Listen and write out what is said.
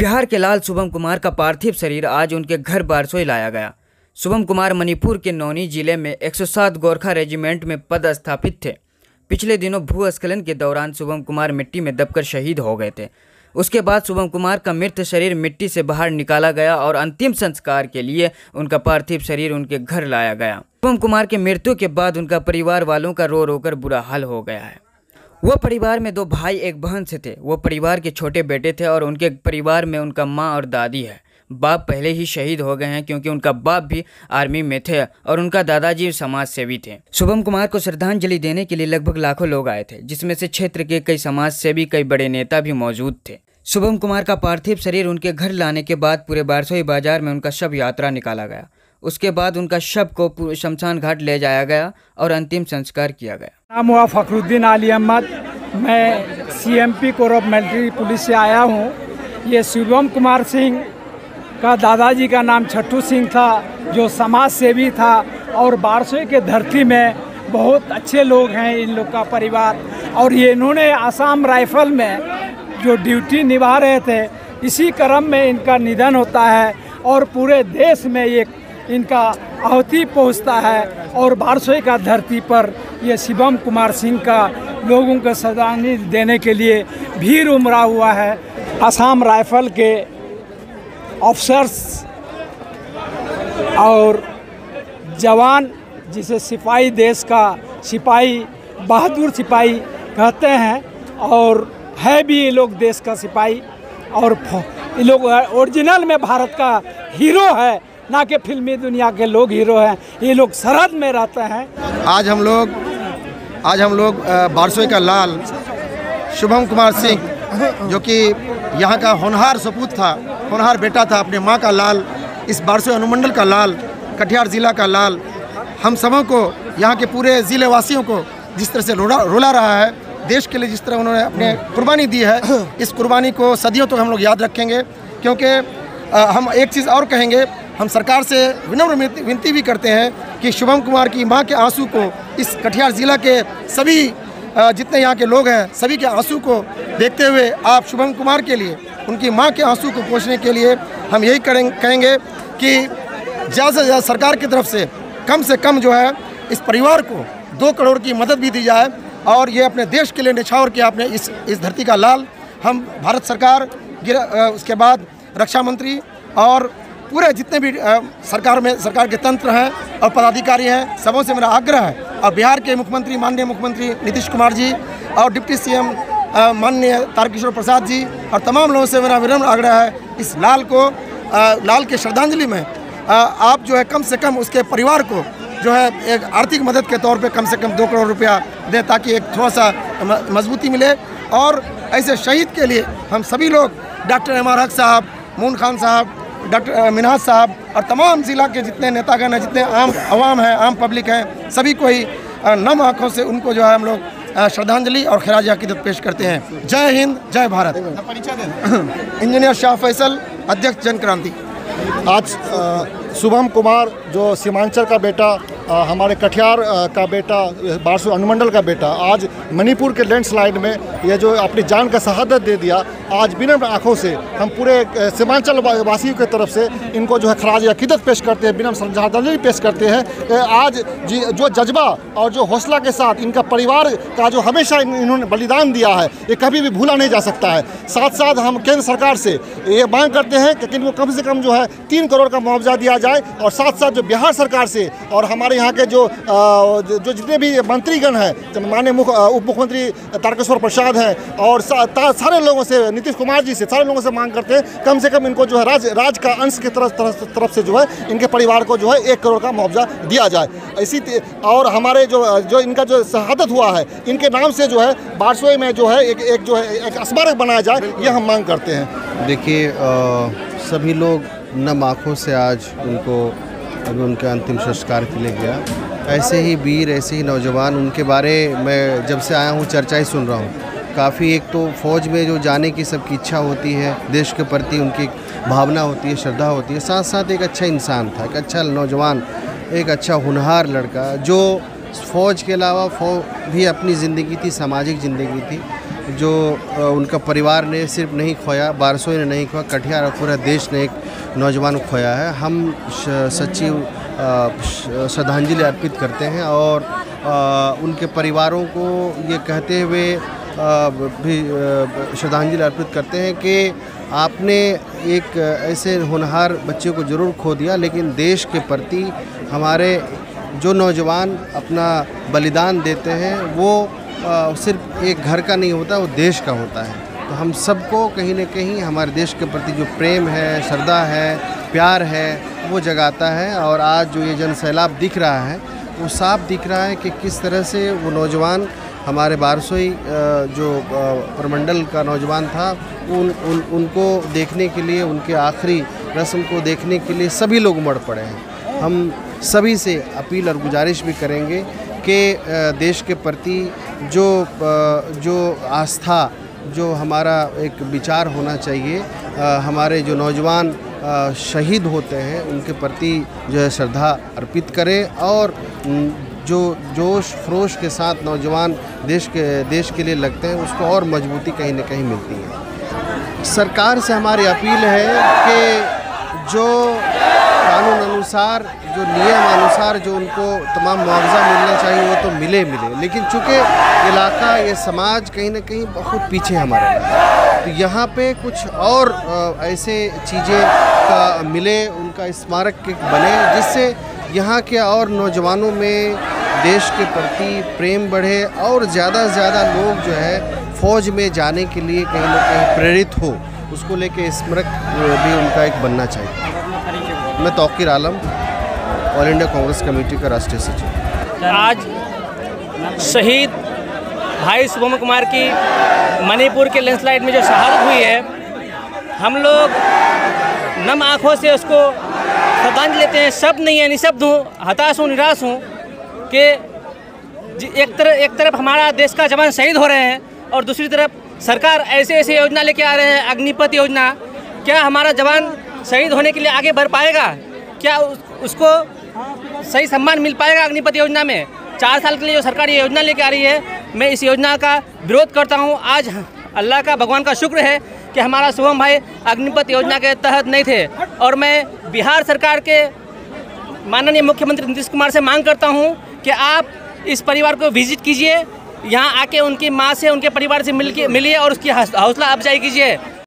बिहार के लाल शुभम कुमार का पार्थिव शरीर आज उनके घर बारसोई लाया गया। शुभम कुमार मणिपुर के नौनी जिले में 107 गोरखा रेजिमेंट में पदस्थापित थे। पिछले दिनों भूस्खलन के दौरान शुभम कुमार मिट्टी में दबकर शहीद हो गए थे। उसके बाद शुभम कुमार का मृत शरीर मिट्टी से बाहर निकाला गया और अंतिम संस्कार के लिए उनका पार्थिव शरीर उनके घर लाया गया। शुभम कुमार की मृत्यु के बाद उनका परिवार वालों का रो रो कर बुरा हाल हो गया है। वो परिवार में 2 भाई एक बहन से थे। वो परिवार के छोटे बेटे थे और उनके परिवार में उनका माँ और दादी है। बाप पहले ही शहीद हो गए हैं क्योंकि उनका बाप भी आर्मी में थे और उनका दादाजी समाज सेवी थे। शुभम कुमार को श्रद्धांजलि देने के लिए लगभग लाखों लोग आए थे, जिसमें से क्षेत्र के कई समाज सेवी, कई बड़े नेता भी मौजूद थे। शुभम कुमार का पार्थिव शरीर उनके घर लाने के बाद पूरे बारसोई बाजार में उनका शव यात्रा निकाला गया। उसके बाद उनका शव को शमशान घाट ले जाया गया और अंतिम संस्कार किया गया। नाम हुआ फखरुद्दीन अली अहमद। मैं CMP core of military police से आया हूँ। ये शुभम कुमार सिंह का दादाजी का नाम छट्टू सिंह था, जो समाज सेवी था और बारसोई के धरती में बहुत अच्छे लोग हैं इन लोग का परिवार। और ये इन्होंने आसाम राइफल में जो ड्यूटी निभा रहे थे, इसी क्रम में इनका निधन होता है और पूरे देश में ये इनका आहुति पहुंचता है। और बारसोई का धरती पर ये शुभम कुमार सिंह का लोगों को श्रद्धांजलि देने के लिए भीड़ उमड़ा हुआ है। आसाम राइफल के ऑफिसर्स और जवान, जिसे सिपाही, देश का सिपाही, बहादुर सिपाही कहते हैं, और है भी ये लोग देश का सिपाही। और ये लोग ओरिजिनल में भारत का हीरो है, ना कि फिल्मी दुनिया के लोग हीरो हैं। ये लोग सरहद में रहते हैं। आज हम लोग बारसोई का लाल शुभम कुमार सिंह, जो कि यहाँ का होनहार सपूत था, होनहार बेटा था, अपने माँ का लाल, इस बारसोई अनुमंडल का लाल, कटिहार ज़िला का लाल, हम सबों को, यहाँ के पूरे ज़िले वासियों को जिस तरह से रुला रहा है, देश के लिए जिस तरह उन्होंने अपने कुर्बानी दी है, इस कुर्बानी को सदियों तक हम लोग याद रखेंगे। क्योंकि हम एक चीज़ और कहेंगे, हम सरकार से विनम्र विनती भी करते हैं कि शुभम कुमार की मां के आंसू को, इस कटिहार ज़िला के सभी जितने यहाँ के लोग हैं, सभी के आंसू को देखते हुए आप शुभम कुमार के लिए, उनकी मां के आंसू को पोंछने के लिए हम यही कहेंगे कि ज़्यादा से ज़्यादा सरकार की तरफ से कम जो है इस परिवार को 2 करोड़ की मदद भी दी जाए और ये अपने देश के लिए न्यौछावर किया आपने इस धरती का लाल। हम भारत सरकार, उसके बाद रक्षा मंत्री और पूरे जितने भी सरकार के तंत्र हैं और पदाधिकारी हैं, सबों से मेरा आग्रह है, और बिहार के मुख्यमंत्री, माननीय मुख्यमंत्री नीतीश कुमार जी और डिप्टी सीएम माननीय तारकिशोर प्रसाद जी और तमाम लोगों से मेरा विनम्र आग्रह है, इस लाल के श्रद्धांजलि में आप जो है कम से कम उसके परिवार को जो है एक आर्थिक मदद के तौर पे कम से कम 2 करोड़ रुपया दें, ताकि एक थोड़ा सा मजबूती मिले। और ऐसे शहीद के लिए हम सभी लोग, डॉक्टर एम आर हक साहब, मून खान साहब, डॉक्टर मिनहाज साहब और तमाम ज़िला के जितने नेतागण हैं, जितने आवाम हैं, आम पब्लिक हैं, सभी को ही नम आँखों से उनको जो है हम लोग श्रद्धांजलि और खराज अकीदत पेश करते हैं। जय हिंद, जय भारत। इंजीनियर शाह फैसल, अध्यक्ष जन क्रांति। आज शुभम कुमार जो सीमांचल का बेटा, हमारे कटिहार का बेटा, बारसोई अनुमंडल का बेटा, आज मणिपुर के लैंडस्लाइड में ये जो अपनी जान का शहादत दे दिया, आज विनम्र आंखों से हम पूरे सीमांचल वासियों की तरफ से इनको जो है खराज अकीदत पेश करते हैं, विनम्र श्रद्धांजलि पेश करते हैं। आज जो जज्बा और जो हौसला के साथ इनका परिवार का जो हमेशा इन्होंने बलिदान दिया है, ये कभी भी भूला नहीं जा सकता है। साथ साथ हम केंद्र सरकार से ये मांग करते हैं कि इनको कम से कम जो है 3 करोड़ का मुआवजा दिया जाए, और साथ साथ जो बिहार सरकार से और हमारे यहाँ के जो जितने भी मंत्रीगण हैं, माननीय उप मुख्यमंत्री तारकिशोर प्रसाद हैं, और सारे लोगों से, नीतीश कुमार जी से, सारे लोगों से मांग करते हैं कम से कम इनको जो है राज का अंश की तरफ से जो है इनके परिवार को जो है 1 करोड़ का मुआवजा दिया जाए। और हमारे जो इनका जो शहादत हुआ है, इनके नाम से जो है बारसोई में जो है एक स्मारक बनाया जाए, ये हम मांग करते हैं। देखिए, सभी लोग नम आँखों से आज अभी उनके अंतिम संस्कार के लिए गया। ऐसे ही वीर, ऐसे ही नौजवान, उनके बारे में जब से आया हूँ चर्चा ही सुन रहा हूँ। काफ़ी, एक तो फौज में जो जाने की सबकी इच्छा होती है, देश के प्रति उनकी भावना होती है, श्रद्धा होती है, साथ साथ एक अच्छा इंसान था, एक अच्छा नौजवान, एक अच्छा होनहार लड़का, जो फौज के अलावा भी अपनी ज़िंदगी थी, सामाजिक ज़िंदगी थी, जो उनका परिवार ने सिर्फ नहीं खोया, बारसोई ने नहीं खोया, कटिहार और पूरा देश ने एक नौजवान को खोया है। हम सच्ची श्रद्धांजलि अर्पित करते हैं और उनके परिवारों को ये कहते हुए भी श्रद्धांजलि अर्पित करते हैं कि आपने एक ऐसे होनहार बच्चे को ज़रूर खो दिया, लेकिन देश के प्रति हमारे जो नौजवान अपना बलिदान देते हैं वो सिर्फ एक घर का नहीं होता, वो देश का होता है। तो हम सबको कहीं न कहीं हमारे देश के प्रति जो प्रेम है, श्रद्धा है, प्यार है, वो जगाता है। और आज जो ये जन सैलाब दिख रहा है वो साफ दिख रहा है कि किस तरह से वो नौजवान हमारे बारसोई जो प्रमंडल का नौजवान था उनको देखने के लिए, उनके आखिरी रस्म को देखने के लिए सभी लोग उमड़ पड़े हैं। हम सभी से अपील और गुजारिश भी करेंगे कि देश के प्रति जो आस्था, जो हमारा एक विचार होना चाहिए, हमारे जो नौजवान शहीद होते हैं उनके प्रति जो है श्रद्धा अर्पित करें और जो जोश खरोश के साथ नौजवान देश के लिए लगते हैं उसको और मजबूती कहीं न कहीं मिलती है। सरकार से हमारी अपील है कि जो कानून अनुसार, जो नियम अनुसार जो उनको तमाम मुआवजा मिलना चाहिए वो तो मिले, लेकिन चूँकि इलाका, ये समाज कहीं न कहीं बहुत पीछे हमारे तो यहाँ पे कुछ और ऐसे चीज़ें का मिले, उनका स्मारक बने जिससे यहाँ के और नौजवानों में देश के प्रति प्रेम बढ़े और ज़्यादा से ज़्यादा लोग जो है फ़ौज में जाने के लिए कहीं न कहीं प्रेरित हो, उसको लेके स्मारक भी उनका एक बनना चाहिए। मैं तौकीर आलम, ऑल इंडिया कांग्रेस कमेटी का राष्ट्रीय सचिव। आज शहीद भाई शुभम कुमार की मणिपुर के लैंडस्लाइड में जो शहादत हुई है, हम लोग नम आँखों से उसको श्रद्धांजलि लेते हैं। शब्द नहीं है, निशब्द हूँ, हताश हूँ, निराश हूँ कि एक तरफ हमारा देश का जवान शहीद हो रहे हैं और दूसरी तरफ सरकार ऐसे योजना लेके आ रहे हैं, अग्निपथ योजना। क्या हमारा जवान शहीद होने के लिए आगे बढ़ पाएगा? क्या उसको सही सम्मान मिल पाएगा अग्निपथ योजना में? 4 साल के लिए जो सरकार ये योजना लेके आ रही है, मैं इस योजना का विरोध करता हूँ। आज अल्लाह का, भगवान का शुक्र है कि हमारा शुभम भाई अग्निपथ योजना के तहत नहीं थे और मैं बिहार सरकार के माननीय मुख्यमंत्री नीतीश कुमार से मांग करता हूं कि आप इस परिवार को विजिट कीजिए, यहां आके उनकी मां से, उनके परिवार से मिलिए और उसकी हौसला अफजाई कीजिए।